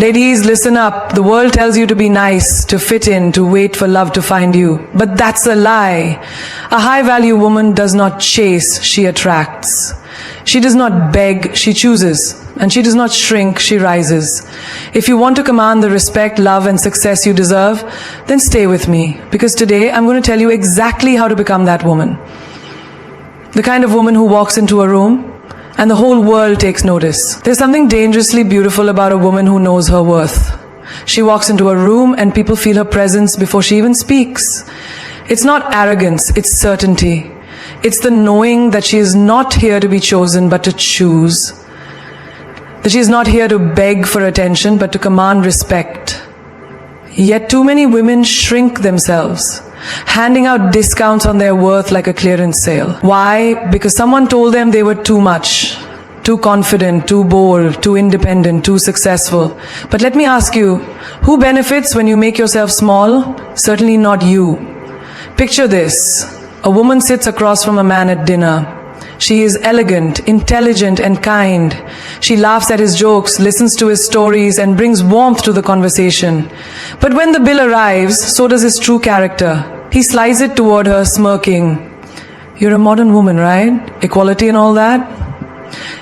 Ladies, listen up. The world tells you to be nice, to fit in, to wait for love to find you. But that's a lie. A high-value woman does not chase, she attracts. She does not beg, she chooses. And she does not shrink, she rises. If you want to command the respect, love, and success you deserve, then stay with me. Because today, I'm going to tell you exactly how to become that woman. The kind of woman who walks into a room, and the whole world takes notice. There's something dangerously beautiful about a woman who knows her worth. She walks into a room and people feel her presence before she even speaks. It's not arrogance, it's certainty. It's the knowing that she is not here to be chosen but to choose. That she is not here to beg for attention but to command respect. Yet too many women shrink themselves, handing out discounts on their worth like a clearance sale. Why? Because someone told them they were too much, too confident, too bold, too independent, too successful. But let me ask you, who benefits when you make yourself small? Certainly not you. Picture this. A woman sits across from a man at dinner. She is elegant, intelligent, and kind. She laughs at his jokes, listens to his stories, and brings warmth to the conversation. But when the bill arrives, so does his true character. He slides it toward her, smirking. You're a modern woman, right? Equality and all that?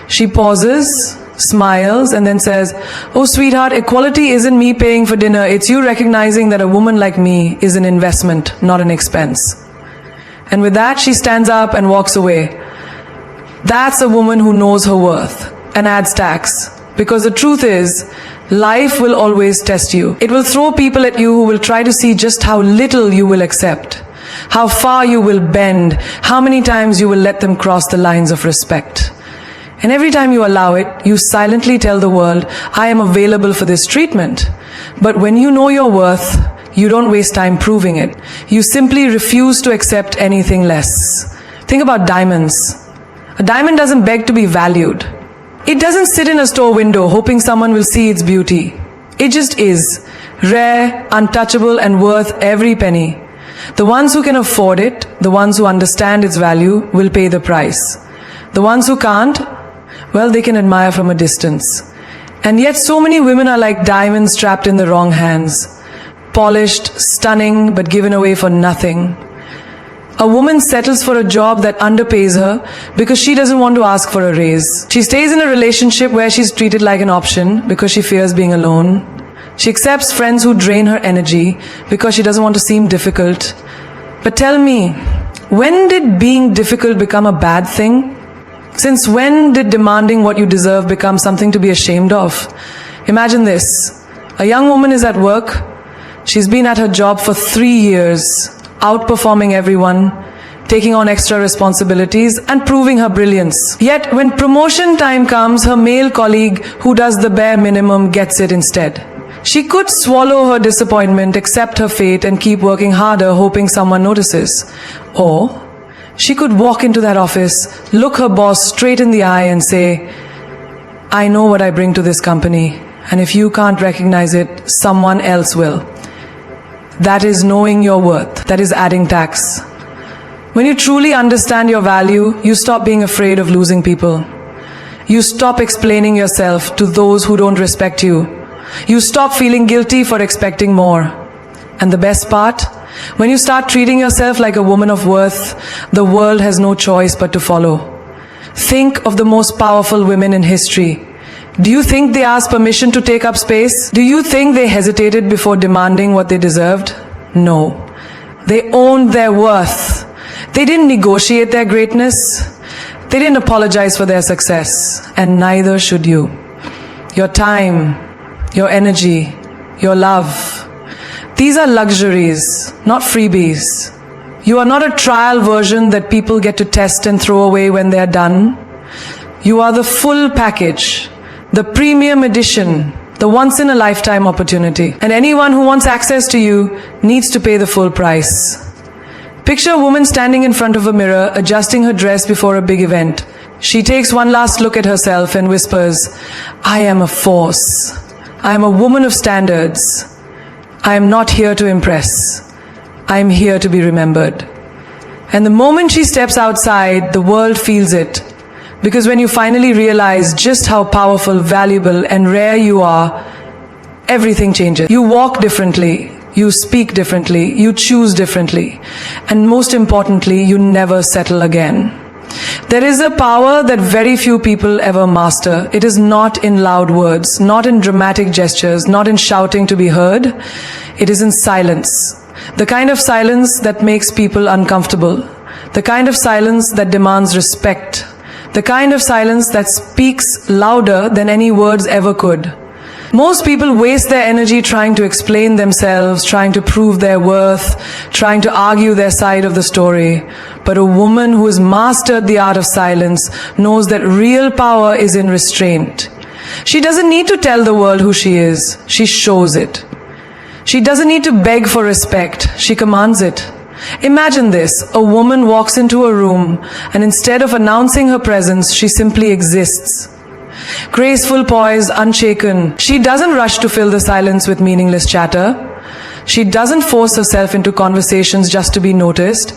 She pauses, smiles, and then says, oh, sweetheart, equality isn't me paying for dinner. It's you recognizing that a woman like me is an investment, not an expense. And with that, she stands up and walks away. That's a woman who knows her worth and adds tax. Because the truth is, life will always test you. It will throw people at you who will try to see just how little you will accept, how far you will bend, how many times you will let them cross the lines of respect. And every time you allow it, you silently tell the world, I am available for this treatment. But when you know your worth, you don't waste time proving it. You simply refuse to accept anything less. Think about diamonds. A diamond doesn't beg to be valued. It doesn't sit in a store window hoping someone will see its beauty. It just is, rare, untouchable, and worth every penny. The ones who can afford it, the ones who understand its value, will pay the price. The ones who can't, well, they can admire from a distance. And yet so many women are like diamonds trapped in the wrong hands. Polished, stunning, but given away for nothing. A woman settles for a job that underpays her because she doesn't want to ask for a raise. She stays in a relationship where she's treated like an option because she fears being alone. She accepts friends who drain her energy because she doesn't want to seem difficult. But tell me, when did being difficult become a bad thing? Since when did demanding what you deserve become something to be ashamed of? Imagine this. A young woman is at work. She's been at her job for 3 years. Outperforming everyone, taking on extra responsibilities, and proving her brilliance. Yet, when promotion time comes, her male colleague, who does the bare minimum, gets it instead. She could swallow her disappointment, accept her fate, and keep working harder, hoping someone notices. Or, she could walk into that office, look her boss straight in the eye, and say, I know what I bring to this company, and if you can't recognize it, someone else will. That is knowing your worth. That is adding tax. When you truly understand your value, you stop being afraid of losing people. You stop explaining yourself to those who don't respect you. You stop feeling guilty for expecting more. And the best part, when you start treating yourself like a woman of worth, the world has no choice but to follow. Think of the most powerful women in history. Do you think they asked permission to take up space? Do you think they hesitated before demanding what they deserved? No. They owned their worth. They didn't negotiate their greatness. They didn't apologize for their success. And neither should you. Your time, your energy, your love. These are luxuries, not freebies. You are not a trial version that people get to test and throw away when they are done. You are the full package. The premium edition, the once-in-a-lifetime opportunity. And anyone who wants access to you needs to pay the full price. Picture a woman standing in front of a mirror, adjusting her dress before a big event. She takes one last look at herself and whispers, I am a force. I am a woman of standards. I am not here to impress. I am here to be remembered. And the moment she steps outside, the world feels it. Because when you finally realize just how powerful, valuable, and rare you are, everything changes. You walk differently, you speak differently, you choose differently, and most importantly, you never settle again. There is a power that very few people ever master. It is not in loud words, not in dramatic gestures, not in shouting to be heard. It is in silence. The kind of silence that makes people uncomfortable. The kind of silence that demands respect. The kind of silence that speaks louder than any words ever could. Most people waste their energy trying to explain themselves, trying to prove their worth, trying to argue their side of the story. But a woman who has mastered the art of silence knows that real power is in restraint. She doesn't need to tell the world who she is. She shows it. She doesn't need to beg for respect. She commands it. Imagine this. A woman walks into a room and instead of announcing her presence, she simply exists. Graceful, poised, unshaken. She doesn't rush to fill the silence with meaningless chatter. She doesn't force herself into conversations just to be noticed.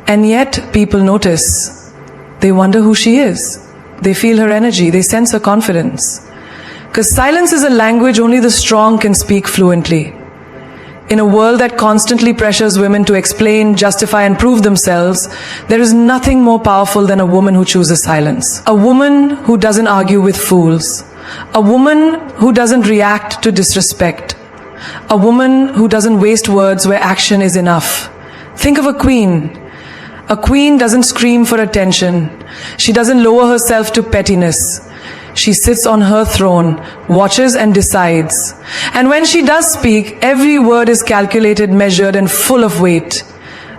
And yet, people notice. They wonder who she is. They feel her energy. They sense her confidence. Because silence is a language only the strong can speak fluently. In a world that constantly pressures women to explain, justify, and prove themselves, there is nothing more powerful than a woman who chooses silence. A woman who doesn't argue with fools. A woman who doesn't react to disrespect. A woman who doesn't waste words where action is enough. Think of a queen. A queen doesn't scream for attention. She doesn't lower herself to pettiness. She sits on her throne, watches and decides. And when she does speak, every word is calculated, measured, and full of weight.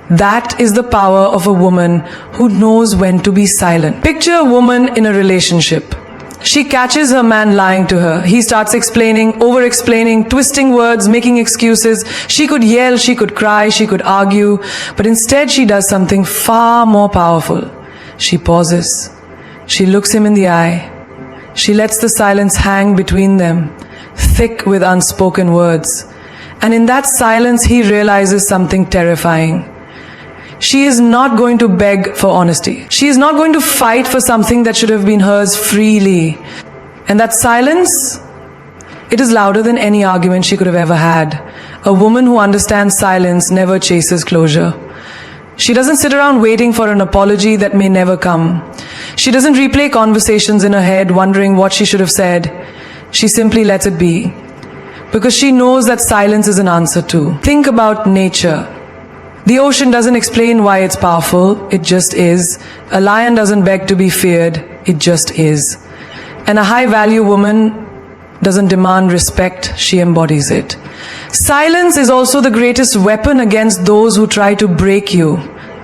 That is the power of a woman who knows when to be silent. Picture a woman in a relationship. She catches her man lying to her. He starts explaining, over-explaining, twisting words, making excuses. She could yell, she could cry, she could argue. But instead she does something far more powerful. She pauses. She looks him in the eye. She lets the silence hang between them, thick with unspoken words. And in that silence, he realizes something terrifying. She is not going to beg for honesty. She is not going to fight for something that should have been hers freely. And that silence, it is louder than any argument she could have ever had. A woman who understands silence never chases closure. She doesn't sit around waiting for an apology that may never come. She doesn't replay conversations in her head wondering what she should have said. She simply lets it be. Because she knows that silence is an answer too. Think about nature. The ocean doesn't explain why it's powerful, it just is. A lion doesn't beg to be feared, it just is. And a high-value woman doesn't demand respect, she embodies it. Silence is also the greatest weapon against those who try to break you.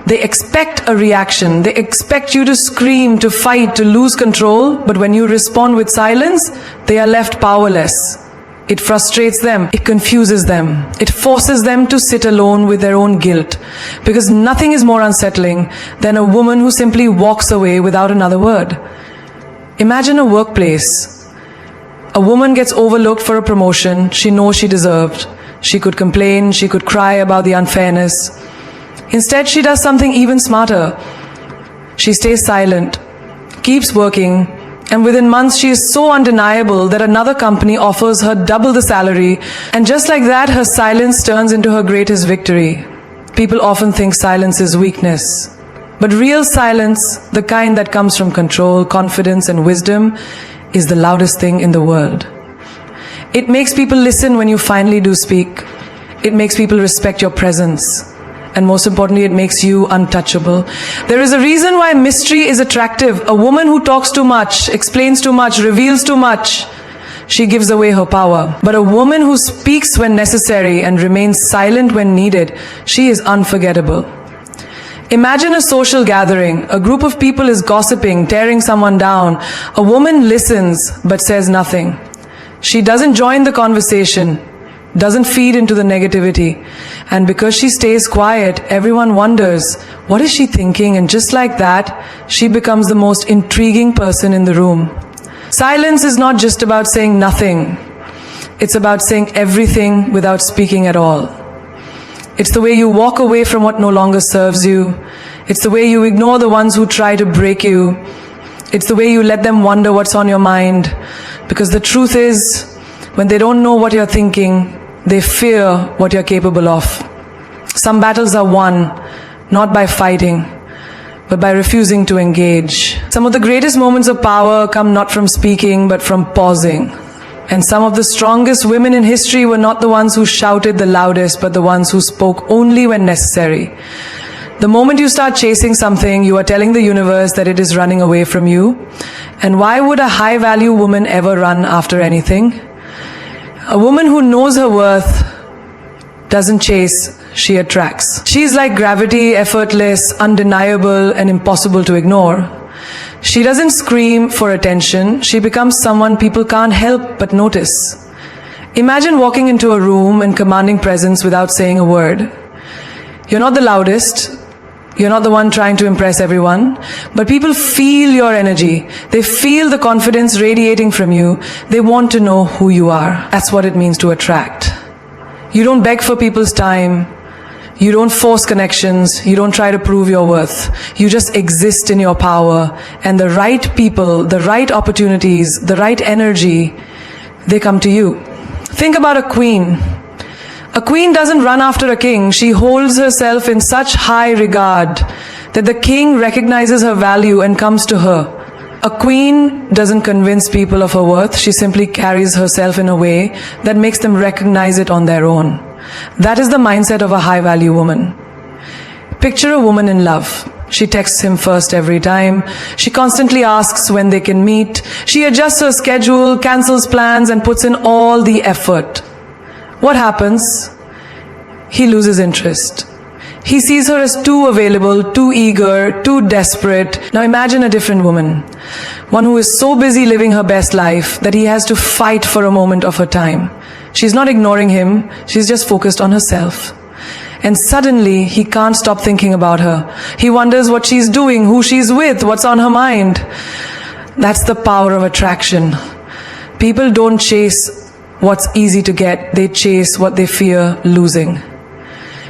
They expect a reaction. They expect you to scream, to fight, to lose control. But when you respond with silence, they are left powerless. It frustrates them. It confuses them. It forces them to sit alone with their own guilt. Because nothing is more unsettling than a woman who simply walks away without another word. Imagine a workplace. A woman gets overlooked for a promotion she knows she deserved. She could complain, she could cry about the unfairness. Instead, she does something even smarter. She stays silent, keeps working, and within months she is so undeniable that another company offers her double the salary, and just like that, her silence turns into her greatest victory. People often think silence is weakness. But real silence, the kind that comes from control, confidence, and wisdom, is the loudest thing in the world. It makes people listen when you finally do speak. It makes people respect your presence. And most importantly, it makes you untouchable. There is a reason why mystery is attractive. A woman who talks too much, explains too much, reveals too much, she gives away her power. But a woman who speaks when necessary and remains silent when needed, she is unforgettable. Imagine a social gathering. A group of people is gossiping, tearing someone down. A woman listens but says nothing. She doesn't join the conversation, doesn't feed into the negativity. And because she stays quiet, everyone wonders, what is she thinking? And just like that, she becomes the most intriguing person in the room. Silence is not just about saying nothing. It's about saying everything without speaking at all. It's the way you walk away from what no longer serves you. It's the way you ignore the ones who try to break you. It's the way you let them wonder what's on your mind. Because the truth is, When they don't know what you're thinking, they fear what you're capable of. Some battles are won not by fighting, but by refusing to engage. Some of the greatest moments of power come not from speaking, but from pausing. And some of the strongest women in history were not the ones who shouted the loudest, but the ones who spoke only when necessary. The moment you start chasing something, you are telling the universe that it is running away from you. And why would a high-value woman ever run after anything? A woman who knows her worth doesn't chase, she attracts. She's like gravity, effortless, undeniable, and impossible to ignore. She doesn't scream for attention. She becomes someone people can't help but notice. Imagine walking into a room and commanding presence without saying a word. You're not the loudest. You're not the one trying to impress everyone, but people feel your energy. They feel the confidence radiating from you. They want to know who you are. That's what it means to attract. You don't beg for people's time. You don't force connections. You don't try to prove your worth. You just exist in your power, and the right people, the right opportunities, the right energy, they come to you. Think about a queen. A queen doesn't run after a king. She holds herself in such high regard that the king recognizes her value and comes to her. A queen doesn't convince people of her worth. She simply carries herself in a way that makes them recognize it on their own. That is the mindset of a high-value woman. Picture a woman in love. She texts him first every time. She constantly asks when they can meet. She adjusts her schedule, cancels plans, and puts in all the effort. What happens? He loses interest. He sees her as too available, too eager, too desperate. Now imagine a different woman. One who is so busy living her best life that he has to fight for a moment of her time. She's not ignoring him. She's just focused on herself. And suddenly, he can't stop thinking about her. He wonders what she's doing, who she's with, what's on her mind. That's the power of attraction. People don't chase what's easy to get, they chase what they fear losing.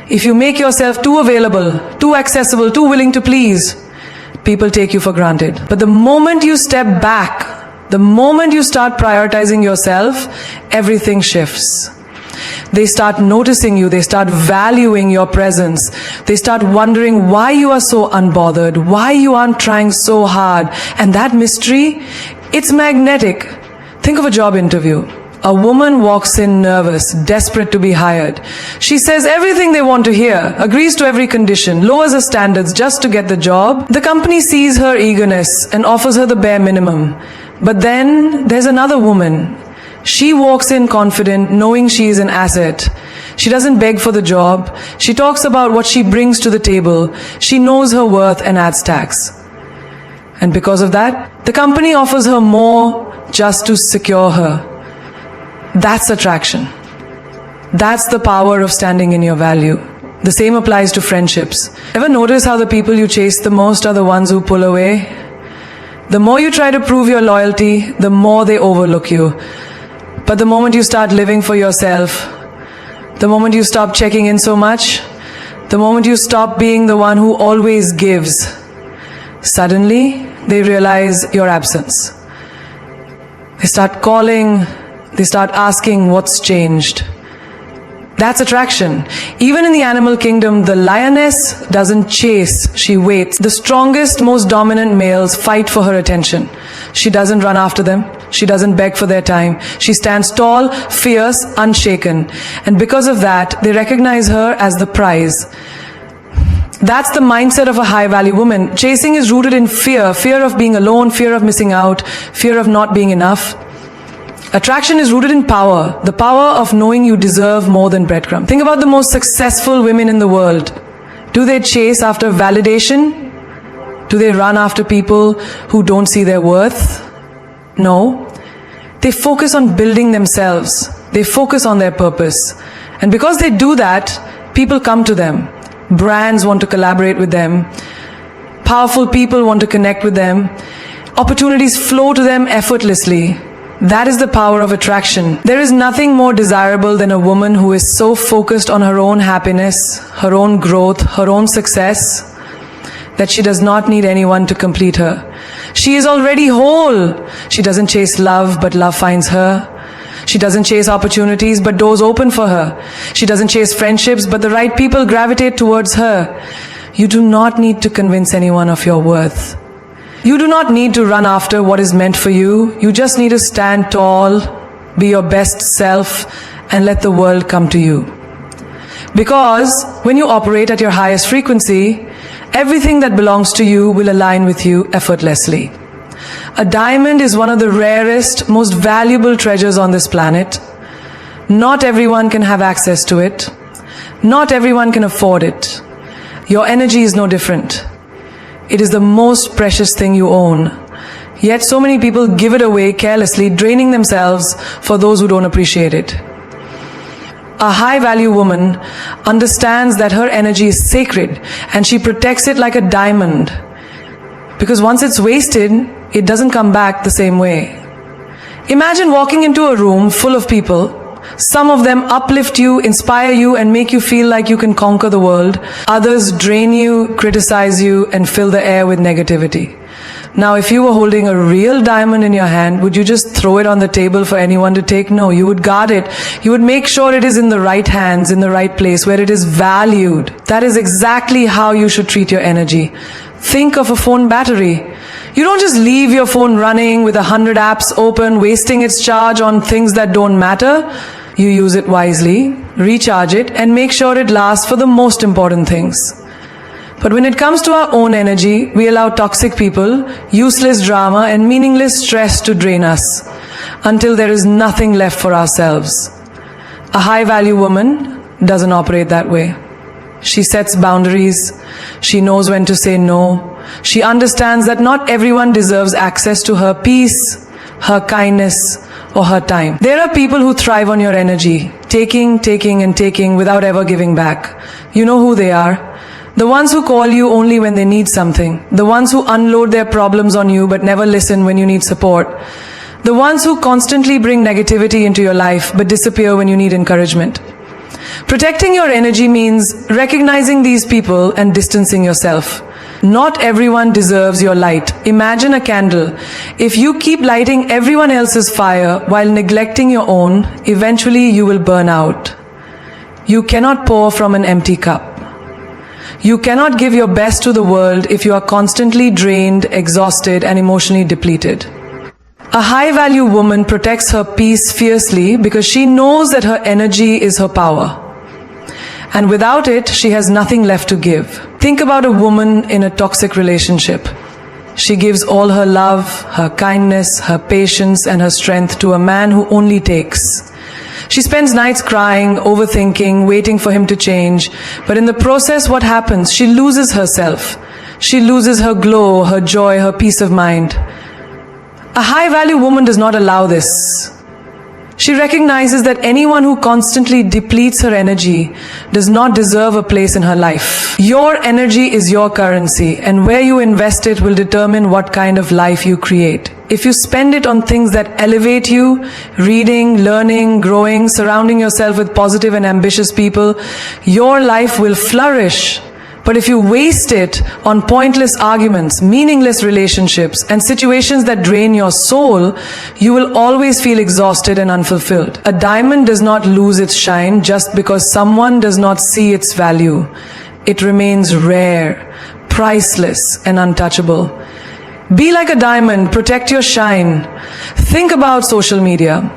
If you make yourself too available, too accessible, too willing to please, people take you for granted. But the moment you step back, the moment you start prioritizing yourself, everything shifts. They start noticing you, they start valuing your presence, they start wondering why you are so unbothered, why you aren't trying so hard. And that mystery, it's magnetic. Think of a job interview. A woman walks in nervous, desperate to be hired. She says everything they want to hear, agrees to every condition, lowers her standards just to get the job. The company sees her eagerness and offers her the bare minimum. But then there's another woman. She walks in confident, knowing she is an asset. She doesn't beg for the job. She talks about what she brings to the table. She knows her worth and adds tax. And because of that, the company offers her more just to secure her. That's attraction. That's the power of standing in your value. The same applies to friendships. Ever notice how the people you chase the most are the ones who pull away? The more you try to prove your loyalty, the more they overlook you. But the moment you start living for yourself, the moment you stop checking in so much, the moment you stop being the one who always gives, suddenly they realize your absence. They start calling, they start asking what's changed. That's attraction. Even in the animal kingdom, the lioness doesn't chase, she waits. The strongest, most dominant males fight for her attention. She doesn't run after them. She doesn't beg for their time. She stands tall, fierce, unshaken. And because of that, they recognize her as the prize. That's the mindset of a high-value woman. Chasing is rooted in fear. Fear of being alone, fear of missing out, fear of not being enough. Attraction is rooted in power, the power of knowing you deserve more than breadcrumbs. Think about the most successful women in the world. Do they chase after validation? Do they run after people who don't see their worth? No. They focus on building themselves. They focus on their purpose. And because they do that, people come to them. Brands want to collaborate with them. Powerful people want to connect with them. Opportunities flow to them effortlessly. That is the power of attraction. There is nothing more desirable than a woman who is so focused on her own happiness, her own growth, her own success, that she does not need anyone to complete her. She is already whole. She doesn't chase love, but love finds her. She doesn't chase opportunities, but doors open for her. She doesn't chase friendships, but the right people gravitate towards her. You do not need to convince anyone of your worth. You do not need to run after what is meant for you. You just need to stand tall, be your best self, and let the world come to you. Because when you operate at your highest frequency, everything that belongs to you will align with you effortlessly. A diamond is one of the rarest, most valuable treasures on this planet. Not everyone can have access to it. Not everyone can afford it. Your energy is no different. It is the most precious thing you own. Yet so many people give it away carelessly, draining themselves for those who don't appreciate it. A high-value woman understands that her energy is sacred and she protects it like a diamond. Because once it's wasted, it doesn't come back the same way. Imagine walking into a room full of people. Some of them uplift you, inspire you, and make you feel like you can conquer the world. Others drain you, criticize you, and fill the air with negativity. Now, if you were holding a real diamond in your hand, would you just throw it on the table for anyone to take? No, you would guard it. You would make sure it is in the right hands, in the right place, where it is valued. That is exactly how you should treat your energy. Think of a phone battery. You don't just leave your phone running with 100 apps open, wasting its charge on things that don't matter. You use it wisely, recharge it, and make sure it lasts for the most important things. But when it comes to our own energy, we allow toxic people, useless drama, and meaningless stress to drain us until there is nothing left for ourselves. A high-value woman doesn't operate that way. She sets boundaries. She knows when to say no. She understands that not everyone deserves access to her peace, her kindness, or her time. There are people who thrive on your energy, taking, and taking without ever giving back. You know who they are. The ones who call you only when they need something. The ones who unload their problems on you but never listen when you need support. The ones who constantly bring negativity into your life but disappear when you need encouragement. Protecting your energy means recognizing these people and distancing yourself. Not everyone deserves your light. Imagine a candle. If you keep lighting everyone else's fire while neglecting your own, eventually you will burn out. You cannot pour from an empty cup. You cannot give your best to the world if you are constantly drained, exhausted, and emotionally depleted. A high-value woman protects her peace fiercely because she knows that her energy is her power. And without it, she has nothing left to give. Think about a woman in a toxic relationship. She gives all her love, her kindness, her patience, and her strength to a man who only takes. She spends nights crying, overthinking, waiting for him to change. But in the process, what happens? She loses herself. She loses her glow, her joy, her peace of mind. A high-value woman does not allow this. She recognizes that anyone who constantly depletes her energy does not deserve a place in her life. Your energy is your currency, and where you invest it will determine what kind of life you create. If you spend it on things that elevate you, reading, learning, growing, surrounding yourself with positive and ambitious people, your life will flourish. But if you waste it on pointless arguments, meaningless relationships, and situations that drain your soul, you will always feel exhausted and unfulfilled. A diamond does not lose its shine just because someone does not see its value. It remains rare, priceless, and untouchable. Be like a diamond, protect your shine. Think about social media.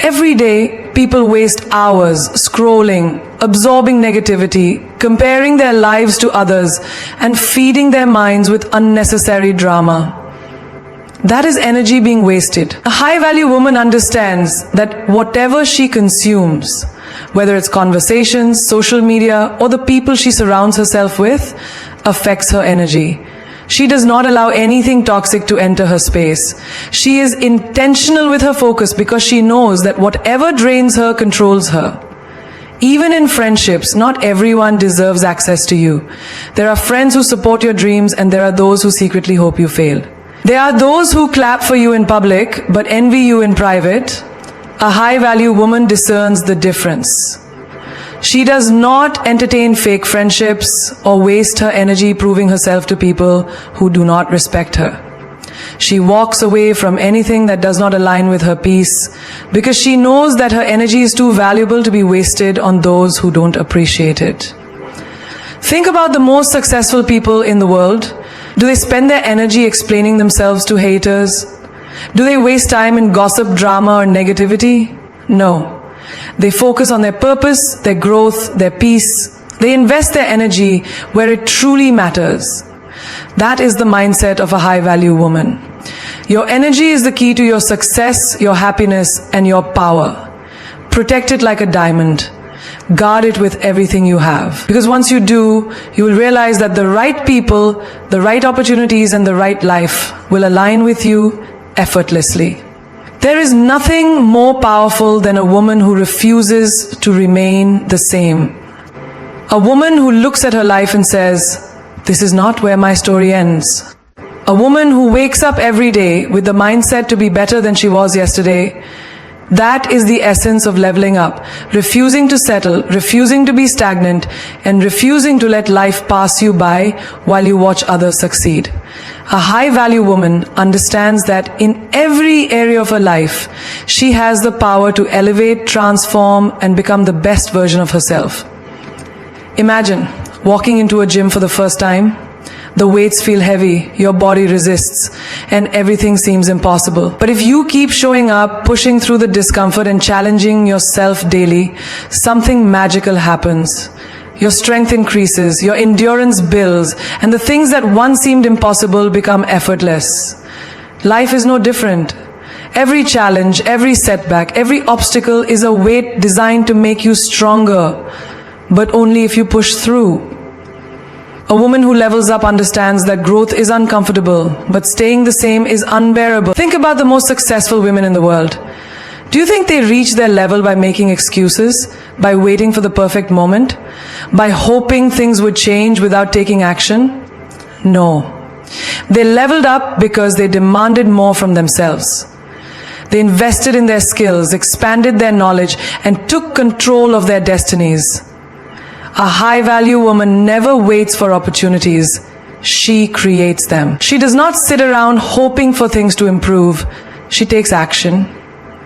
Every day, people waste hours scrolling, absorbing negativity, comparing their lives to others, and feeding their minds with unnecessary drama. That is energy being wasted. A high-value woman understands that whatever she consumes, whether it's conversations, social media, or the people she surrounds herself with, affects her energy. She does not allow anything toxic to enter her space. She is intentional with her focus because she knows that whatever drains her controls her. Even in friendships, not everyone deserves access to you. There are friends who support your dreams, and there are those who secretly hope you fail. There are those who clap for you in public but envy you in private. A high-value woman discerns the difference. She does not entertain fake friendships or waste her energy proving herself to people who do not respect her. She walks away from anything that does not align with her peace because she knows that her energy is too valuable to be wasted on those who don't appreciate it. Think about the most successful people in the world. Do they spend their energy explaining themselves to haters? Do they waste time in gossip, drama, or negativity? No. They focus on their purpose, their growth, their peace. They invest their energy where it truly matters. That is the mindset of a high-value woman. Your energy is the key to your success, your happiness, and your power. Protect it like a diamond. Guard it with everything you have. Because once you do, you will realize that the right people, the right opportunities, and the right life will align with you effortlessly. There is nothing more powerful than a woman who refuses to remain the same. A woman who looks at her life and says, "This is not where my story ends." A woman who wakes up every day with the mindset to be better than she was yesterday. That is the essence of leveling up. Refusing to settle, refusing to be stagnant, and refusing to let life pass you by while you watch others succeed. A high-value woman understands that in every area of her life, she has the power to elevate, transform, and become the best version of herself. Imagine walking into a gym for the first time. The weights feel heavy, your body resists, and everything seems impossible. But if you keep showing up, pushing through the discomfort and challenging yourself daily, something magical happens. Your strength increases, your endurance builds, and the things that once seemed impossible become effortless. Life is no different. Every challenge, every setback, every obstacle is a weight designed to make you stronger, but only if you push through. A woman who levels up understands that growth is uncomfortable, but staying the same is unbearable. Think about the most successful women in the world. Do you think they reach their level by making excuses, by waiting for the perfect moment, by hoping things would change without taking action? No. They leveled up because they demanded more from themselves. They invested in their skills, expanded their knowledge, and took control of their destinies. A high-value woman never waits for opportunities. She creates them. She does not sit around hoping for things to improve. She takes action.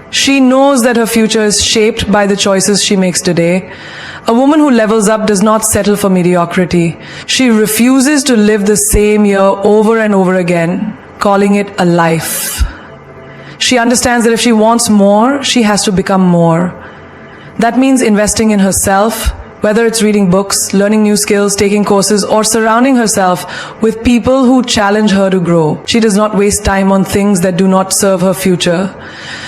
She knows that her future is shaped by the choices she makes today. A woman who levels up does not settle for mediocrity. She refuses to live the same year over and over again, calling it a life. She understands that if she wants more, she has to become more. That means investing in herself, whether it's reading books, learning new skills, taking courses, or surrounding herself with people who challenge her to grow. She does not waste time on things that do not serve her future.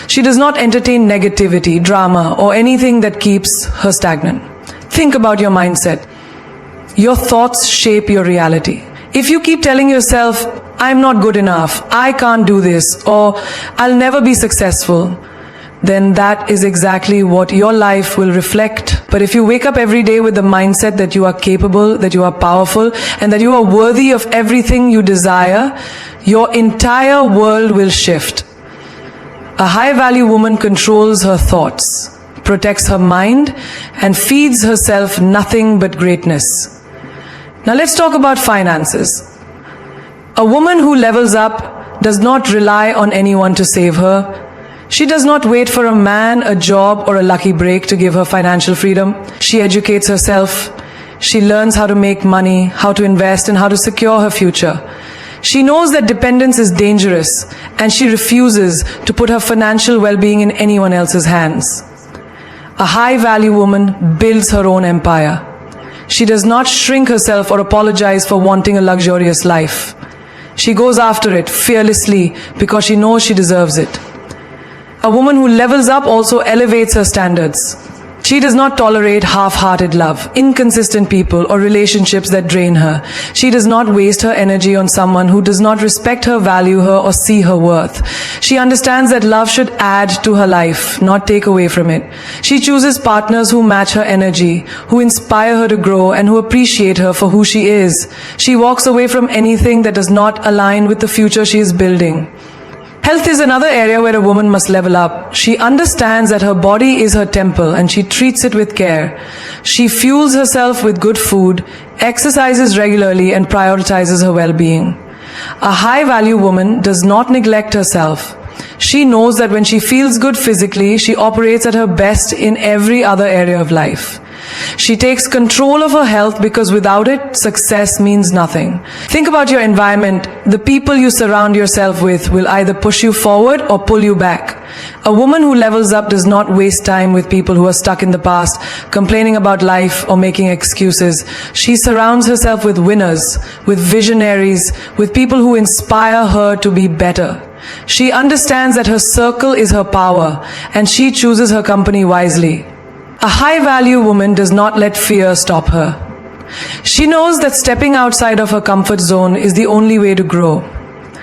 She does not entertain negativity, drama, or anything that keeps her stagnant. Think about your mindset. Your thoughts shape your reality. If you keep telling yourself, "I'm not good enough, I can't do this," or "I'll never be successful," then that is exactly what your life will reflect. But if you wake up every day with the mindset that you are capable, that you are powerful, and that you are worthy of everything you desire, your entire world will shift. A high-value woman controls her thoughts, protects her mind, and feeds herself nothing but greatness. Now let's talk about finances. A woman who levels up does not rely on anyone to save her. She does not wait for a man, a job, or a lucky break to give her financial freedom. She educates herself. She learns how to make money, how to invest, and how to secure her future. She knows that dependence is dangerous, and she refuses to put her financial well-being in anyone else's hands. A high-value woman builds her own empire. She does not shrink herself or apologize for wanting a luxurious life. She goes after it fearlessly because she knows she deserves it. A woman who levels up also elevates her standards. She does not tolerate half-hearted love, inconsistent people, or relationships that drain her. She does not waste her energy on someone who does not respect her, value her, or see her worth. She understands that love should add to her life, not take away from it. She chooses partners who match her energy, who inspire her to grow, and who appreciate her for who she is. She walks away from anything that does not align with the future she is building. Health is another area where a woman must level up. She understands that her body is her temple and she treats it with care. She fuels herself with good food, exercises regularly, and prioritizes her well-being. A high-value woman does not neglect herself. She knows that when she feels good physically, she operates at her best in every other area of life. She takes control of her health because without it, success means nothing. Think about your environment. The people you surround yourself with will either push you forward or pull you back. A woman who levels up does not waste time with people who are stuck in the past, complaining about life or making excuses. She surrounds herself with winners, with visionaries, with people who inspire her to be better. She understands that her circle is her power, and she chooses her company wisely. A high-value woman does not let fear stop her. She knows that stepping outside of her comfort zone is the only way to grow.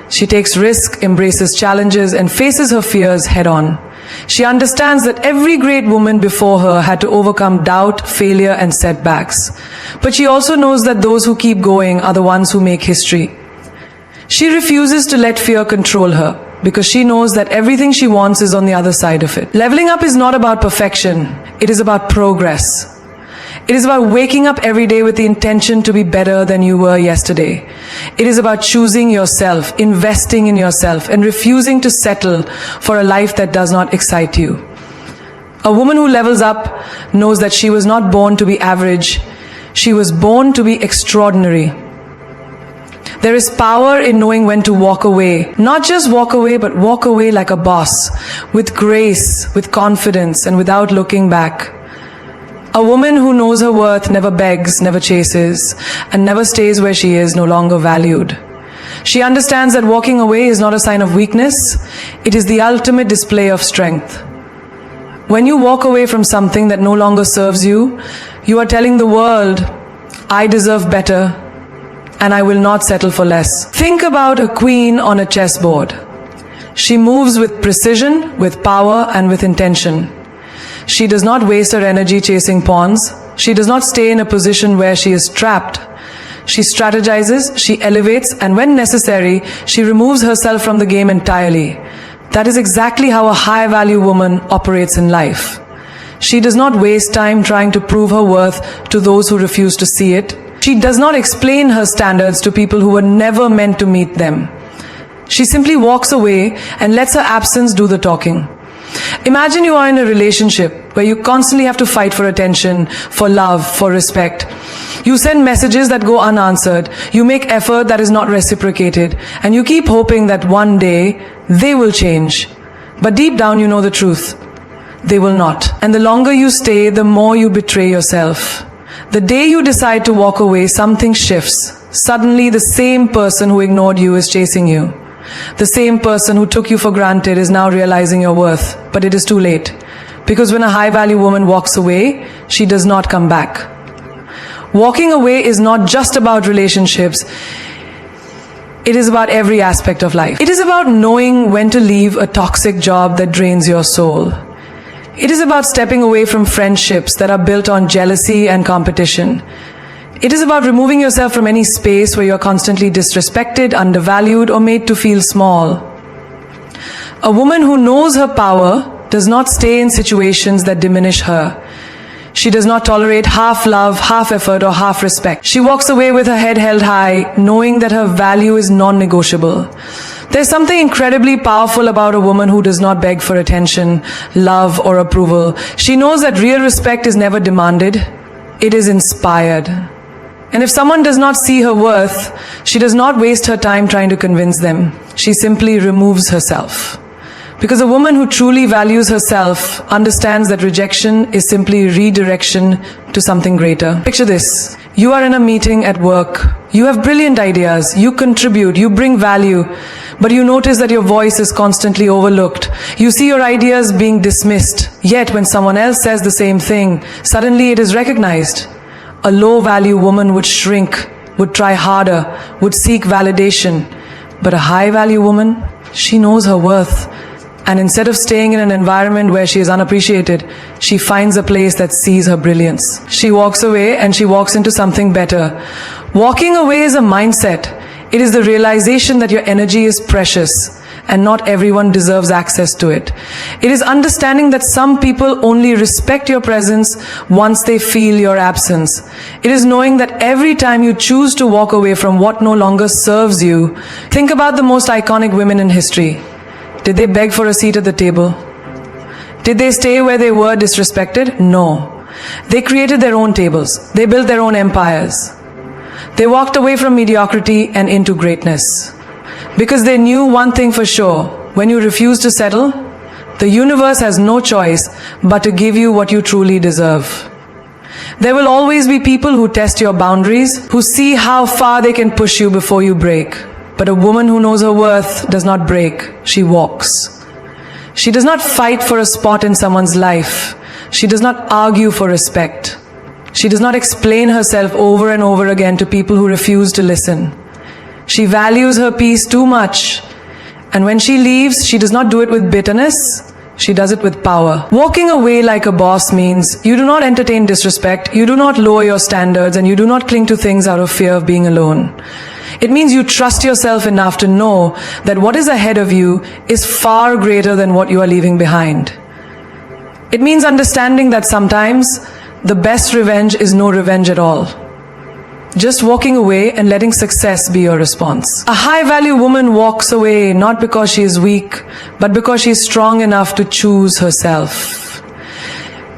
She takes risks, embraces challenges, and faces her fears head-on. She understands that every great woman before her had to overcome doubt, failure, and setbacks. But she also knows that those who keep going are the ones who make history. She refuses to let fear control her, because she knows that everything she wants is on the other side of it. Leveling up is not about perfection, it is about progress. It is about waking up every day with the intention to be better than you were yesterday. It is about choosing yourself, investing in yourself, and refusing to settle for a life that does not excite you. A woman who levels up knows that she was not born to be average, she was born to be extraordinary. There is power in knowing when to walk away. Not just walk away, but walk away like a boss, with grace, with confidence, and without looking back. A woman who knows her worth never begs, never chases, and never stays where she is no longer valued. She understands that walking away is not a sign of weakness, it is the ultimate display of strength. When you walk away from something that no longer serves you, you are telling the world, I deserve better, and I will not settle for less. Think about a queen on a chessboard. She moves with precision, with power, and with intention. She does not waste her energy chasing pawns. She does not stay in a position where she is trapped. She strategizes, she elevates, and when necessary, she removes herself from the game entirely. That is exactly how a high-value woman operates in life. She does not waste time trying to prove her worth to those who refuse to see it. She does not explain her standards to people who were never meant to meet them. She simply walks away and lets her absence do the talking. Imagine you are in a relationship where you constantly have to fight for attention, for love, for respect. You send messages that go unanswered, you make effort that is not reciprocated, and you keep hoping that one day they will change. But deep down you know the truth. They will not. And the longer you stay, the more you betray yourself. The day you decide to walk away, something shifts. Suddenly the same person who ignored you is chasing you. The same person who took you for granted is now realizing your worth, but it is too late. Because when a high-value woman walks away, she does not come back. Walking away is not just about relationships. It is about every aspect of life. It is about knowing when to leave a toxic job that drains your soul. It is about stepping away from friendships that are built on jealousy and competition. It is about removing yourself from any space where you are constantly disrespected, undervalued, or made to feel small. A woman who knows her power does not stay in situations that diminish her. She does not tolerate half love, half effort, or half respect. She walks away with her head held high, knowing that her value is non-negotiable. There's something incredibly powerful about a woman who does not beg for attention, love, or approval. She knows that real respect is never demanded, it is inspired. And if someone does not see her worth, she does not waste her time trying to convince them. She simply removes herself. Because a woman who truly values herself understands that rejection is simply redirection to something greater. Picture this. You are in a meeting at work. You have brilliant ideas. You contribute. You bring value. But you notice that your voice is constantly overlooked. You see your ideas being dismissed. Yet when someone else says the same thing, suddenly it is recognized. A low-value woman would shrink, would try harder, would seek validation. But a high-value woman, she knows her worth. And instead of staying in an environment where she is unappreciated, she finds a place that sees her brilliance. She walks away and she walks into something better. Walking away is a mindset. It is the realization that your energy is precious and not everyone deserves access to it. It is understanding that some people only respect your presence once they feel your absence. It is knowing that every time you choose to walk away from what no longer serves you. Think about the most iconic women in history. Did they beg for a seat at the table? Did they stay where they were disrespected? No. They created their own tables. They built their own empires. They walked away from mediocrity and into greatness. Because they knew one thing for sure: when you refuse to settle, the universe has no choice but to give you what you truly deserve. There will always be people who test your boundaries, who see how far they can push you before you break. But a woman who knows her worth does not break, she walks. She does not fight for a spot in someone's life. She does not argue for respect. She does not explain herself over and over again to people who refuse to listen. She values her peace too much. And when she leaves, she does not do it with bitterness. She does it with power. Walking away like a boss means you do not entertain disrespect, you do not lower your standards, and you do not cling to things out of fear of being alone. It means you trust yourself enough to know that what is ahead of you is far greater than what you are leaving behind. It means understanding that sometimes the best revenge is no revenge at all. Just walking away and letting success be your response. A high-value woman walks away not because she is weak, but because she is strong enough to choose herself.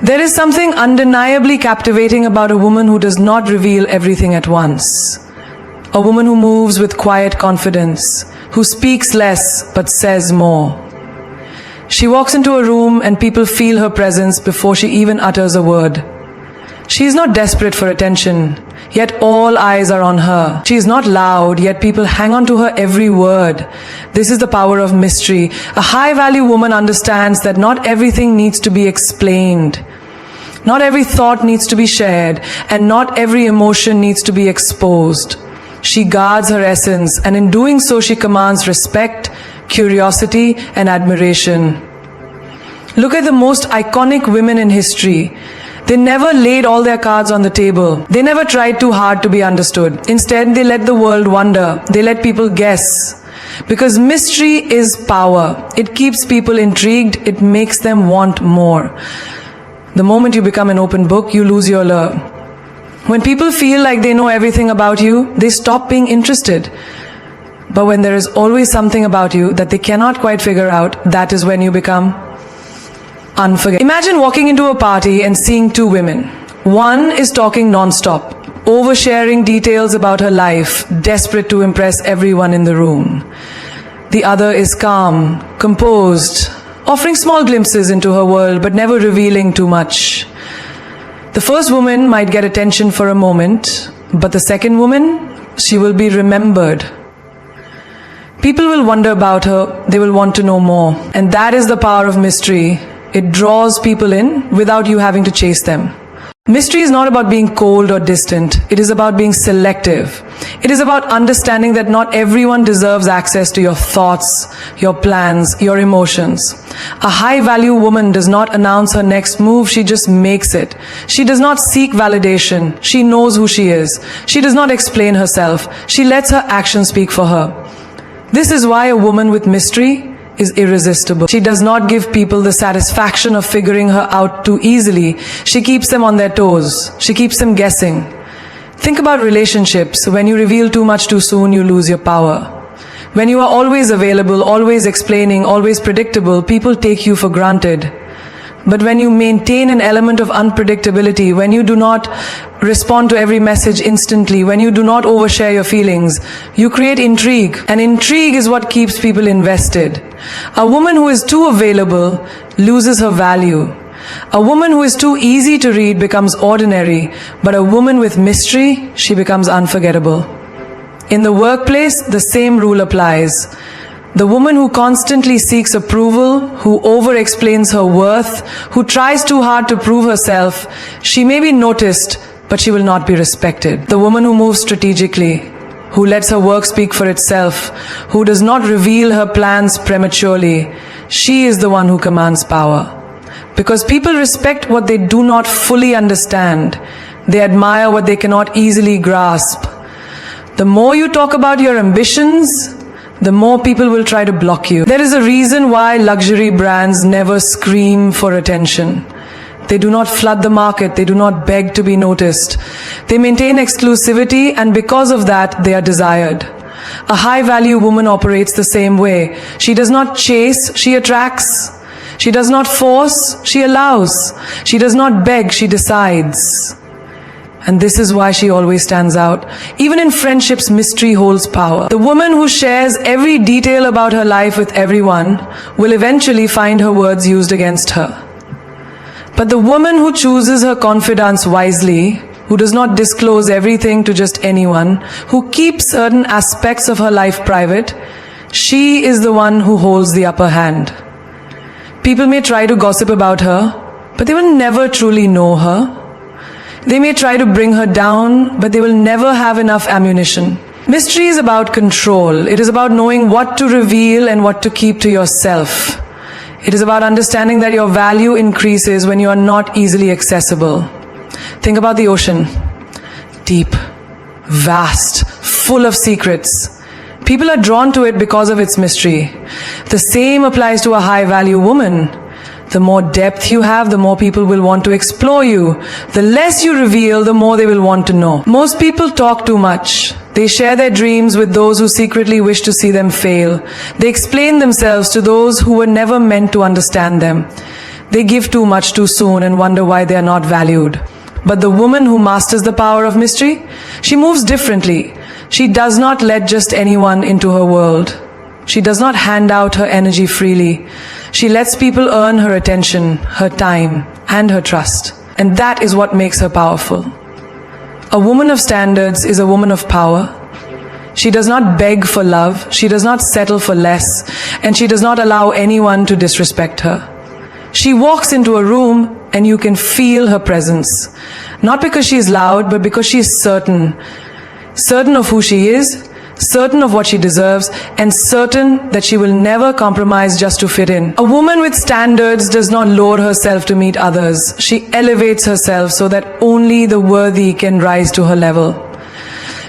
There is something undeniably captivating about a woman who does not reveal everything at once. A woman who moves with quiet confidence, who speaks less but says more. She walks into a room and people feel her presence before she even utters a word. She is not desperate for attention, yet all eyes are on her. She is not loud, yet people hang on to her every word. This is the power of mystery. A high-value woman understands that not everything needs to be explained. Not every thought needs to be shared, and not every emotion needs to be exposed. She guards her essence, and in doing so she commands respect, curiosity, and admiration. Look at the most iconic women in history. They never laid all their cards on the table. They never tried too hard to be understood. Instead, they let the world wonder. They let people guess. Because mystery is power. It keeps people intrigued. It makes them want more. The moment you become an open book, you lose your lure. When people feel like they know everything about you, they stop being interested. But when there is always something about you that they cannot quite figure out, that is when you become unforgettable. Imagine walking into a party and seeing two women. One is talking non-stop, oversharing details about her life, desperate to impress everyone in the room. The other is calm, composed, offering small glimpses into her world but never revealing too much. The first woman might get attention for a moment, but the second woman, she will be remembered. People will wonder about her, they will want to know more. And that is the power of mystery. It draws people in without you having to chase them. Mystery is not about being cold or distant. It is about being selective. It is about understanding that not everyone deserves access to your thoughts, your plans, your emotions. A high-value woman does not announce her next move, she just makes it. She does not seek validation. She knows who she is. She does not explain herself. She lets her actions speak for her. This is why a woman with mystery is irresistible. She does not give people the satisfaction of figuring her out too easily. She keeps them on their toes. She keeps them guessing. Think about relationships. When you reveal too much too soon, you lose your power. When you are always available, always explaining, always predictable, people take you for granted. But when you maintain an element of unpredictability, when you do not respond to every message instantly, when you do not overshare your feelings, you create intrigue. And intrigue is what keeps people invested. A woman who is too available loses her value. A woman who is too easy to read becomes ordinary, but a woman with mystery, she becomes unforgettable. In the workplace, the same rule applies. The woman who constantly seeks approval, who over-explains her worth, who tries too hard to prove herself, she may be noticed, but she will not be respected. The woman who moves strategically, who lets her work speak for itself, who does not reveal her plans prematurely, she is the one who commands power. Because people respect what they do not fully understand. They admire what they cannot easily grasp. The more you talk about your ambitions, the more people will try to block you. There is a reason why luxury brands never scream for attention. They do not flood the market. They do not beg to be noticed. They maintain exclusivity, and because of that, they are desired. A high-value woman operates the same way. She does not chase, she attracts. She does not force, she allows. She does not beg, she decides. And this is why she always stands out. Even in friendships, mystery holds power. The woman who shares every detail about her life with everyone will eventually find her words used against her. But the woman who chooses her confidants wisely, who does not disclose everything to just anyone, who keeps certain aspects of her life private, she is the one who holds the upper hand. People may try to gossip about her, but they will never truly know her. They may try to bring her down, but they will never have enough ammunition. Mystery is about control. It is about knowing what to reveal and what to keep to yourself. It is about understanding that your value increases when you are not easily accessible. Think about the ocean. Deep, vast, full of secrets. People are drawn to it because of its mystery. The same applies to a high-value woman. The more depth you have, the more people will want to explore you. The less you reveal, the more they will want to know. Most people talk too much. They share their dreams with those who secretly wish to see them fail. They explain themselves to those who were never meant to understand them. They give too much too soon and wonder why they are not valued. But the woman who masters the power of mystery, she moves differently. She does not let just anyone into her world. She does not hand out her energy freely. She lets people earn her attention, her time, and her trust. And that is what makes her powerful. A woman of standards is a woman of power. She does not beg for love, she does not settle for less, and she does not allow anyone to disrespect her. She walks into a room and you can feel her presence. Not because she is loud, but because she is certain. Certain of who she is, certain of what she deserves, and certain that she will never compromise just to fit in. A woman with standards does not lower herself to meet others. She elevates herself so that only the worthy can rise to her level.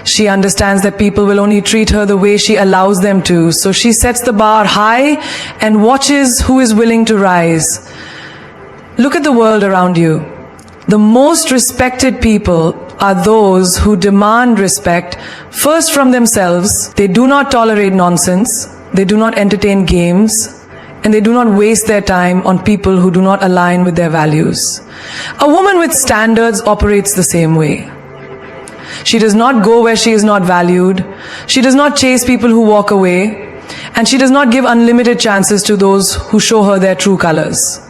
She understands that people will only treat her the way she allows them to, so she sets the bar high and watches who is willing to rise. Look at the world around you. The most respected people are those who demand respect first from themselves. They do not tolerate nonsense, they do not entertain games, and they do not waste their time on people who do not align with their values. A woman with standards operates the same way. She does not go where she is not valued, she does not chase people who walk away, and she does not give unlimited chances to those who show her their true colors.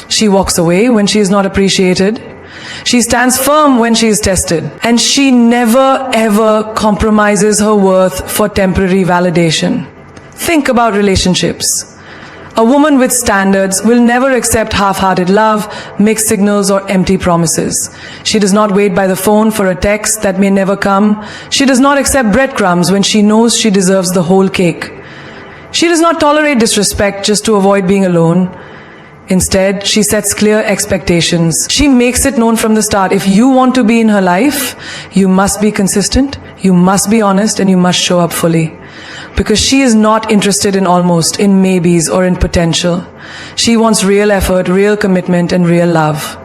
She walks away when she is not appreciated. She stands firm when she is tested. And she never ever compromises her worth for temporary validation. Think about relationships. A woman with standards will never accept half-hearted love, mixed signals, or empty promises. She does not wait by the phone for a text that may never come. She does not accept breadcrumbs when she knows she deserves the whole cake. She does not tolerate disrespect just to avoid being alone. Instead, she sets clear expectations. She makes it known from the start. If you want to be in her life, you must be consistent, you must be honest, and you must show up fully. Because she is not interested in almost, in maybes, or in potential. She wants real effort, real commitment, and real love.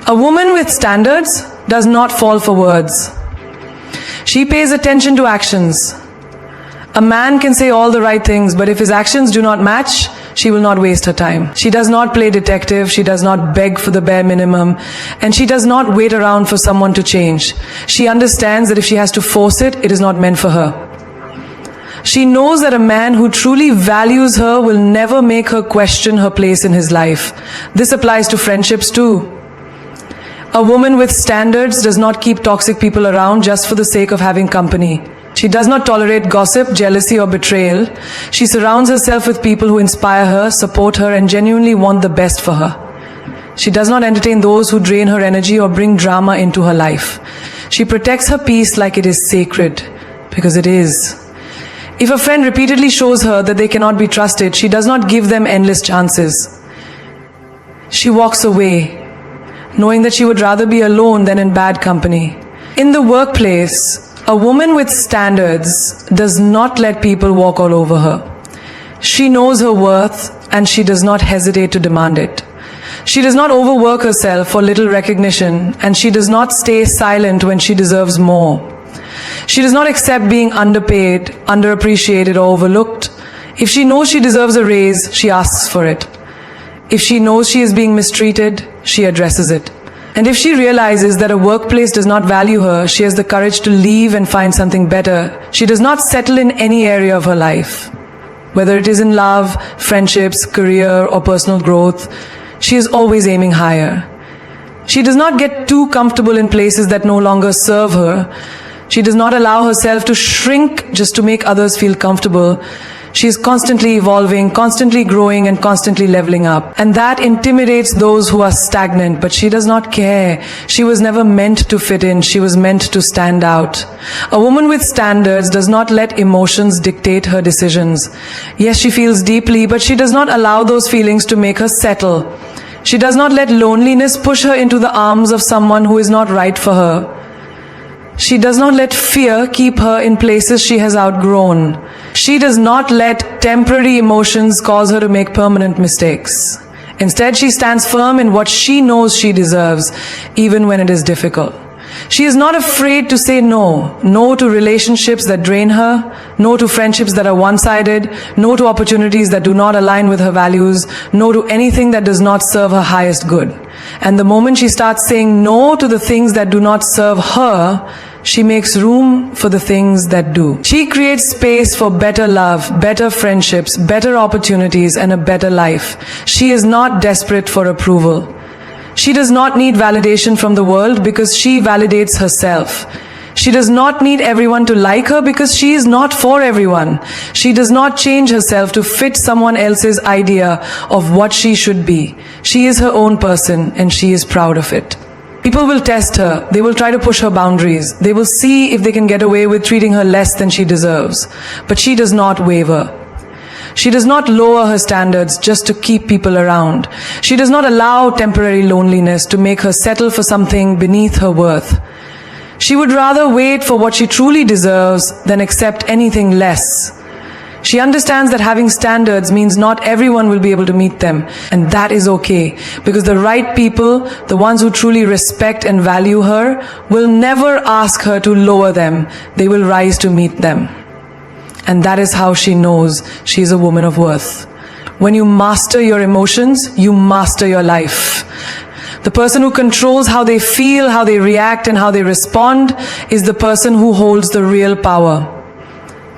A woman with standards does not fall for words. She pays attention to actions. A man can say all the right things, but if his actions do not match, she will not waste her time. She does not play detective, she does not beg for the bare minimum, and she does not wait around for someone to change. She understands that if she has to force it, it is not meant for her. She knows that a man who truly values her will never make her question her place in his life. This applies to friendships too. A woman with standards does not keep toxic people around just for the sake of having company. She does not tolerate gossip, jealousy, or betrayal. She surrounds herself with people who inspire her, support her, and genuinely want the best for her. She does not entertain those who drain her energy or bring drama into her life. She protects her peace like it is sacred, because it is. If a friend repeatedly shows her that they cannot be trusted, she does not give them endless chances. She walks away, knowing that she would rather be alone than in bad company. In the workplace, A woman with standards does not let people walk all over her. She knows her worth and she does not hesitate to demand it. She does not overwork herself for little recognition, and she does not stay silent when she deserves more. She does not accept being underpaid, underappreciated, or overlooked. If she knows she deserves a raise, she asks for it. If she knows she is being mistreated, she addresses it. And if she realizes that a workplace does not value her, she has the courage to leave and find something better. She does not settle in any area of her life. Whether it is in love, friendships, career, or personal growth, she is always aiming higher. She does not get too comfortable in places that no longer serve her. She does not allow herself to shrink just to make others feel comfortable. She is constantly evolving, constantly growing, and constantly leveling up. And that intimidates those who are stagnant, but she does not care. She was never meant to fit in. She was meant to stand out. A woman with standards does not let emotions dictate her decisions. Yes, she feels deeply, but she does not allow those feelings to make her settle. She does not let loneliness push her into the arms of someone who is not right for her. She does not let fear keep her in places she has outgrown. She does not let temporary emotions cause her to make permanent mistakes. Instead, she stands firm in what she knows she deserves, even when it is difficult. She is not afraid to say no. No to relationships that drain her. No to friendships that are one-sided. No to opportunities that do not align with her values. No to anything that does not serve her highest good. And the moment she starts saying no to the things that do not serve her, she makes room for the things that do. She creates space for better love, better friendships, better opportunities, and a better life. She is not desperate for approval. She does not need validation from the world because she validates herself. She does not need everyone to like her because she is not for everyone. She does not change herself to fit someone else's idea of what she should be. She is her own person and she is proud of it. People will test her. They will try to push her boundaries. They will see if they can get away with treating her less than she deserves. But she does not waver. She does not lower her standards just to keep people around. She does not allow temporary loneliness to make her settle for something beneath her worth. She would rather wait for what she truly deserves than accept anything less. She understands that having standards means not everyone will be able to meet them, and that is okay, because the right people, the ones who truly respect and value her, will never ask her to lower them. They will rise to meet them. And that is how she knows she is a woman of worth. When you master your emotions, you master your life. The person who controls how they feel, how they react, and how they respond is the person who holds the real power.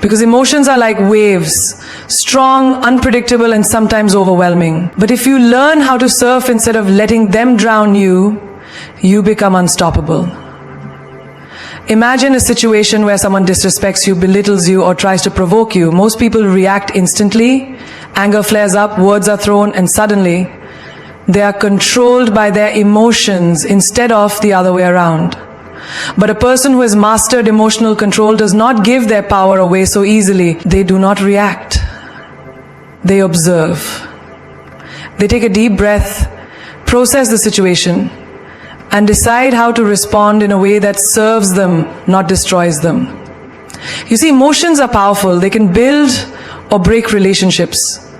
Because emotions are like waves, strong, unpredictable, and sometimes overwhelming. But if you learn how to surf instead of letting them drown you, you become unstoppable. Imagine a situation where someone disrespects you, belittles you, or tries to provoke you. Most people react instantly, anger flares up, words are thrown, and suddenly they are controlled by their emotions instead of the other way around. But a person who has mastered emotional control does not give their power away so easily. They do not react. They observe. They take a deep breath, process the situation, and decide how to respond in a way that serves them, not destroys them. You see, emotions are powerful. They can build or break relationships,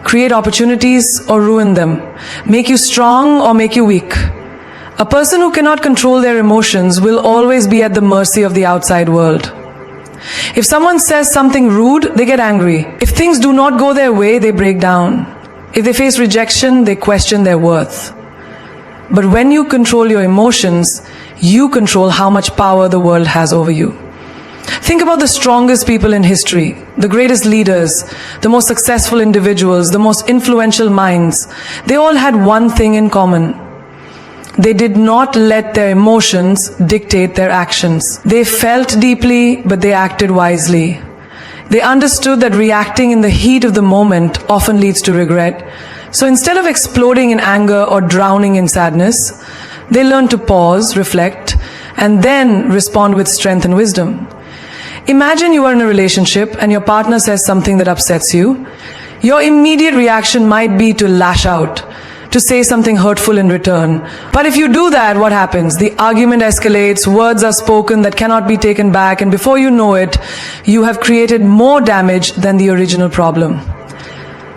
create opportunities or ruin them, make you strong or make you weak. A person who cannot control their emotions will always be at the mercy of the outside world. If someone says something rude, they get angry. If things do not go their way, they break down. If they face rejection, they question their worth. But when you control your emotions, you control how much power the world has over you. Think about the strongest people in history, the greatest leaders, the most successful individuals, the most influential minds. They all had one thing in common. They did not let their emotions dictate their actions. They felt deeply, but they acted wisely. They understood that reacting in the heat of the moment often leads to regret. So instead of exploding in anger or drowning in sadness, they learned to pause, reflect, and then respond with strength and wisdom. Imagine you are in a relationship and your partner says something that upsets you. Your immediate reaction might be to lash out. to say something hurtful in return. But if you do that, what happens? The argument escalates, words are spoken that cannot be taken back, and before you know it, you have created more damage than the original problem.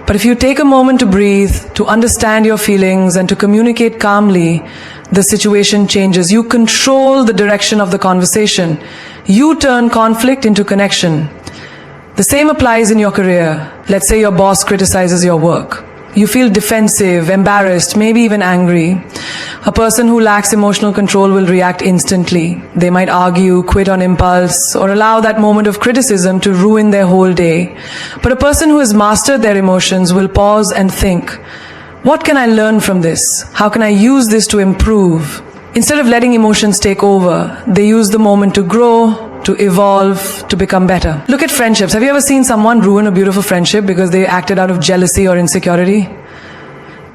But if you take a moment to breathe, to understand your feelings, and to communicate calmly, the situation changes. You control the direction of the conversation. You turn conflict into connection. The same applies in your career. Let's say your boss criticizes your work. You feel defensive, embarrassed, maybe even angry. A person who lacks emotional control will react instantly. They might argue, quit on impulse, or allow that moment of criticism to ruin their whole day. But a person who has mastered their emotions will pause and think, what can I learn from this? How can I use this to improve? Instead of letting emotions take over, they use the moment to grow, to evolve, to become better. Look at friendships. Have you ever seen someone ruin a beautiful friendship because they acted out of jealousy or insecurity?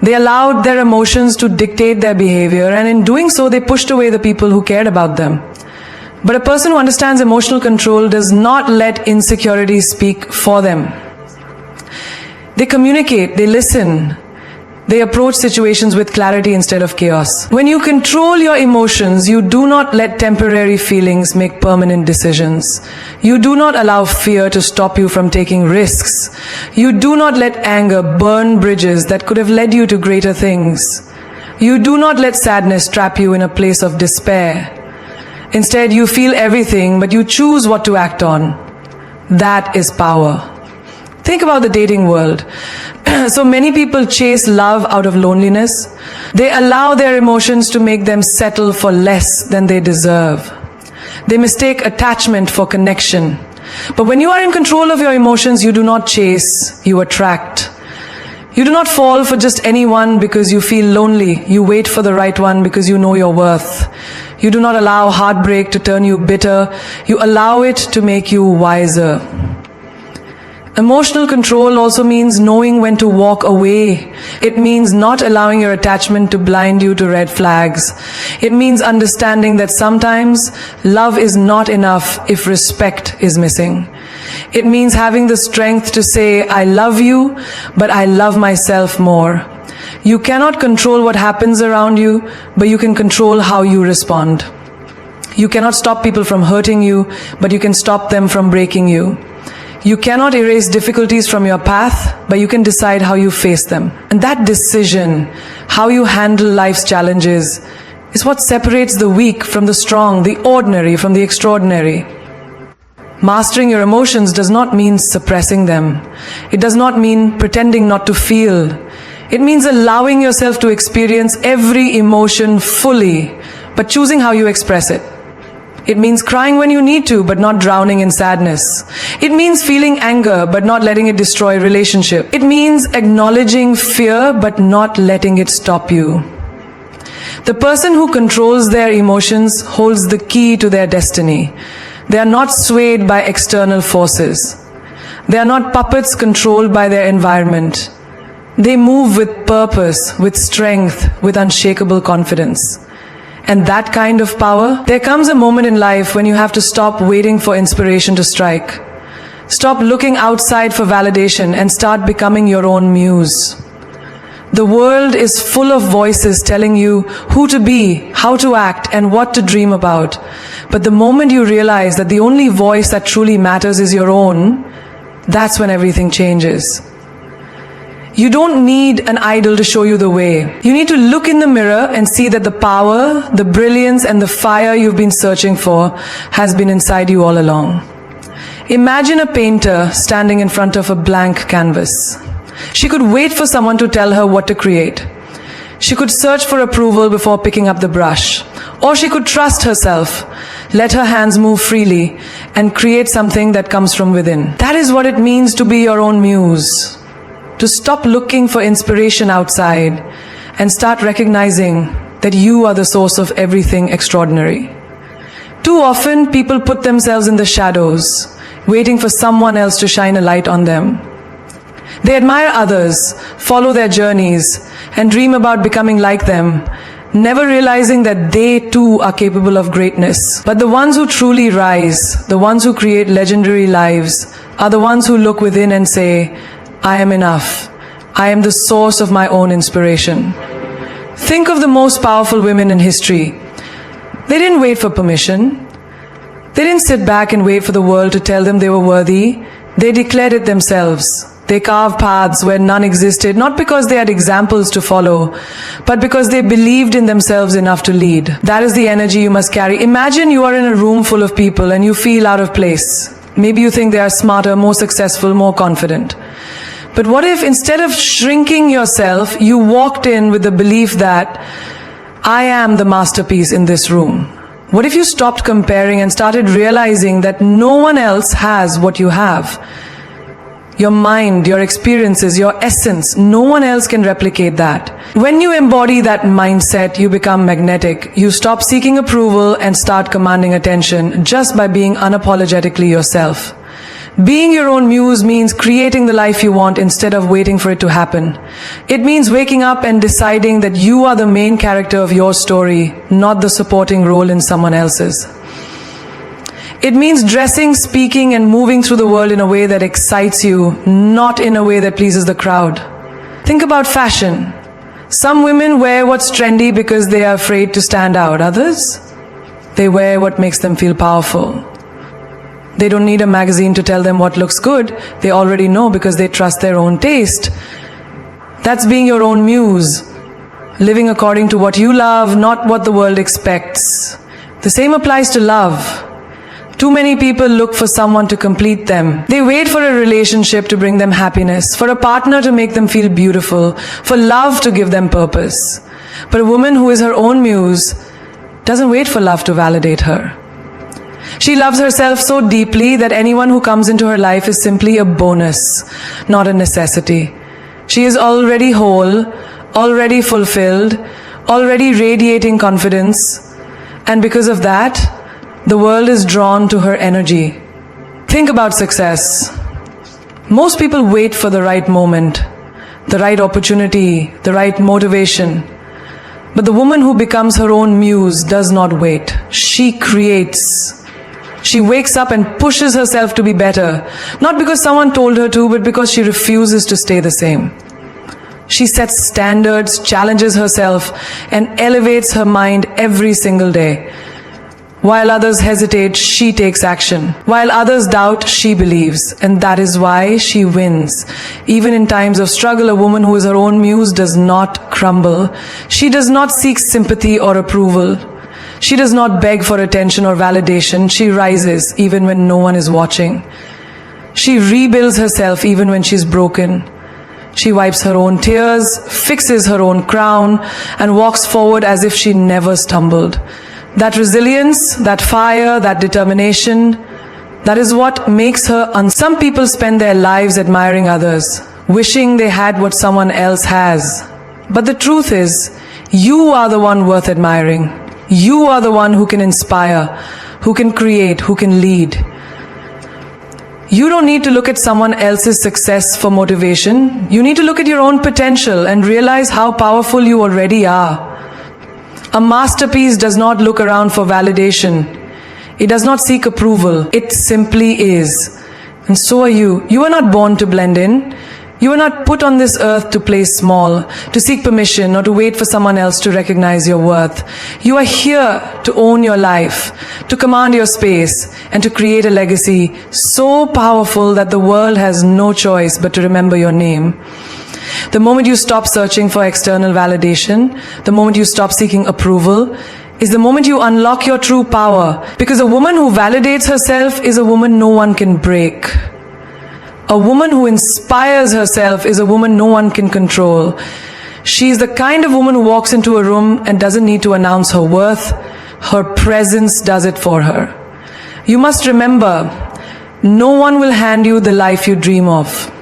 They allowed their emotions to dictate their behavior, and in doing so, they pushed away the people who cared about them. But a person who understands emotional control does not let insecurity speak for them. They communicate, they listen. They approach situations with clarity instead of chaos. When you control your emotions, you do not let temporary feelings make permanent decisions. You do not allow fear to stop you from taking risks. You do not let anger burn bridges that could have led you to greater things. You do not let sadness trap you in a place of despair. Instead, you feel everything, but you choose what to act on. That is power. Think about the dating world. So many people chase love out of loneliness. They allow their emotions to make them settle for less than they deserve. They mistake attachment for connection. But when you are in control of your emotions, you do not chase, you attract. You do not fall for just anyone because you feel lonely. You wait for the right one because you know your worth. You do not allow heartbreak to turn you bitter. You allow it to make you wiser. Emotional control also means knowing when to walk away. It means not allowing your attachment to blind you to red flags. It means understanding that sometimes love is not enough if respect is missing. It means having the strength to say, I love you, but I love myself more. You cannot control what happens around you, but you can control how you respond. You cannot stop people from hurting you, but you can stop them from breaking you. You cannot erase difficulties from your path, but you can decide how you face them. And that decision, how you handle life's challenges, is what separates the weak from the strong, the ordinary from the extraordinary. Mastering your emotions does not mean suppressing them. It does not mean pretending not to feel. It means allowing yourself to experience every emotion fully, but choosing how you express it. It means crying when you need to, but not drowning in sadness. It means feeling anger, but not letting it destroy relationship. It means acknowledging fear, but not letting it stop you. The person who controls their emotions holds the key to their destiny. They are not swayed by external forces. They are not puppets controlled by their environment. They move with purpose, with strength, with unshakable confidence. And that kind of power, there comes a moment in life when you have to stop waiting for inspiration to strike. Stop looking outside for validation and start becoming your own muse. The world is full of voices telling you who to be, how to act, and what to dream about. But the moment you realize that the only voice that truly matters is your own, that's when everything changes. You don't need an idol to show you the way. You need to look in the mirror and see that the power, the brilliance, and the fire you've been searching for has been inside you all along. Imagine a painter standing in front of a blank canvas. She could wait for someone to tell her what to create. She could search for approval before picking up the brush. Or she could trust herself, let her hands move freely, and create something that comes from within. That is what it means to be your own muse. To stop looking for inspiration outside and start recognizing that you are the source of everything extraordinary. Too often, people put themselves in the shadows, waiting for someone else to shine a light on them. They admire others, follow their journeys, and dream about becoming like them, never realizing that they too are capable of greatness. But the ones who truly rise, the ones who create legendary lives, are the ones who look within and say, I am enough. I am the source of my own inspiration. Think of the most powerful women in history. They didn't wait for permission. They didn't sit back and wait for the world to tell them they were worthy. They declared it themselves. They carved paths where none existed, not because they had examples to follow, but because they believed in themselves enough to lead. That is the energy you must carry. Imagine you are in a room full of people and you feel out of place. Maybe you think they are smarter, more successful, more confident. But what if instead of shrinking yourself, you walked in with the belief that I am the masterpiece in this room? What if you stopped comparing and started realizing that no one else has what you have? Your mind, your experiences, your essence, no one else can replicate that. When you embody that mindset, you become magnetic. You stop seeking approval and start commanding attention just by being unapologetically yourself. Being your own muse means creating the life you want instead of waiting for it to happen. It means waking up and deciding that you are the main character of your story, not the supporting role in someone else's. It means dressing, speaking, and moving through the world in a way that excites you, not in a way that pleases the crowd. Think about fashion. Some women wear what's trendy because they are afraid to stand out. Others, they wear what makes them feel powerful. They don't need a magazine to tell them what looks good. They already know because they trust their own taste. That's being your own muse. Living according to what you love, not what the world expects. The same applies to love. Too many people look for someone to complete them. They wait for a relationship to bring them happiness, for a partner to make them feel beautiful, for love to give them purpose. But a woman who is her own muse doesn't wait for love to validate her. She loves herself so deeply that anyone who comes into her life is simply a bonus, not a necessity. She is already whole, already fulfilled, already radiating confidence, and because of that, the world is drawn to her energy. Think about success. Most people wait for the right moment, the right opportunity, the right motivation. But the woman who becomes her own muse does not wait. She creates. She wakes up and pushes herself to be better, not because someone told her to, but because she refuses to stay the same. She sets standards, challenges herself, and elevates her mind every single day. While others hesitate, she takes action. While others doubt, she believes. And that is why she wins. Even in times of struggle, a woman who is her own muse does not crumble. She does not seek sympathy or approval. She does not beg for attention or validation. She rises even when no one is watching. She rebuilds herself even when she's broken. She wipes her own tears, fixes her own crown, and walks forward as if she never stumbled. That resilience, that fire, that determination, that is what makes her Some people spend their lives admiring others, wishing they had what someone else has. But the truth is, you are the one worth admiring. You are the one who can inspire, who can create, who can lead. You don't need to look at someone else's success for motivation. You need to look at your own potential and realize how powerful you already are. A masterpiece does not look around for validation. It does not seek approval. It simply is. And so are you. You are not born to blend in. You are not put on this earth to play small, to seek permission, or to wait for someone else to recognize your worth. You are here to own your life, to command your space, and to create a legacy so powerful that the world has no choice but to remember your name. The moment you stop searching for external validation, the moment you stop seeking approval, is the moment you unlock your true power. Because a woman who validates herself is a woman no one can break. A woman who inspires herself is a woman no one can control. She is the kind of woman who walks into a room and doesn't need to announce her worth. Her presence does it for her. You must remember, no one will hand you the life you dream of.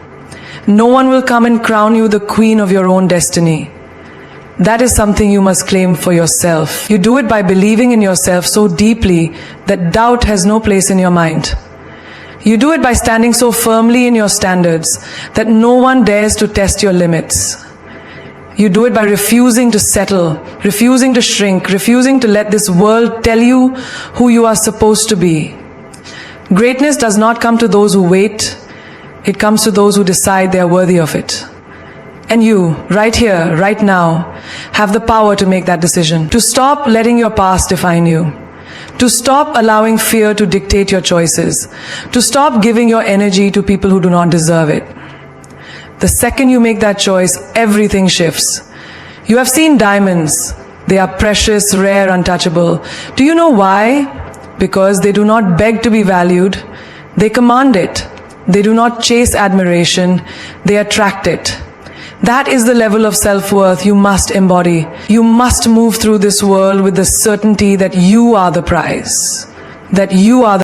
No one will come and crown you the queen of your own destiny. That is something you must claim for yourself. You do it by believing in yourself so deeply that doubt has no place in your mind. You do it by standing so firmly in your standards that no one dares to test your limits. You do it by refusing to settle, refusing to shrink, refusing to let this world tell you who you are supposed to be. Greatness does not come to those who wait. It comes to those who decide they are worthy of it. And you, right here, right now, have the power to make that decision. To stop letting your past define you. To stop allowing fear to dictate your choices. To stop giving your energy to people who do not deserve it. The second you make that choice, everything shifts. You have seen diamonds. They are precious, rare, untouchable. Do you know why? Because they do not beg to be valued. They command it. They do not chase admiration. They attract it. That is the level of self-worth you must embody. You must move through this world with the certainty that you are the prize. That you are the